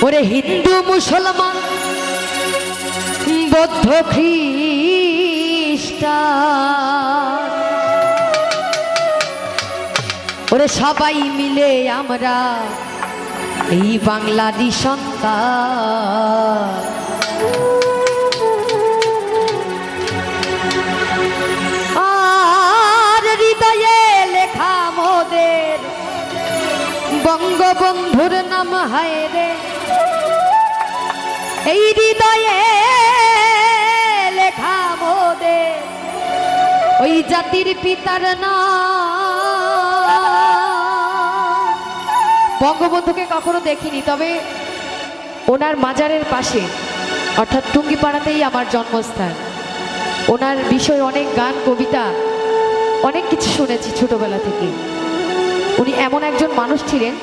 ওরে হিন্দু মুসলমান বৌদ্ধ খ্রিস্টান ওরে সবাই মিলে আমরা এই বাংলারই সন্তান। আর হৃদয়ে লেখা মোদের বঙ্গবন্ধুর নাম হায় রে, এই হৃদয়ে লেখা মোদের ওই জাতির পিতার নাম। বঙ্গবন্ধুকে কখনো দেখিনি, তবে ওনার মাজারের পাশে অর্থাৎ টুঙ্গিপাড়াতেই আমার জন্মস্থান। ওনার বিষয়ে অনেক গান কবিতা অনেক কিছু শুনেছি ছোটবেলা থেকে। উনি এমন একজন মানুষ ছিলেন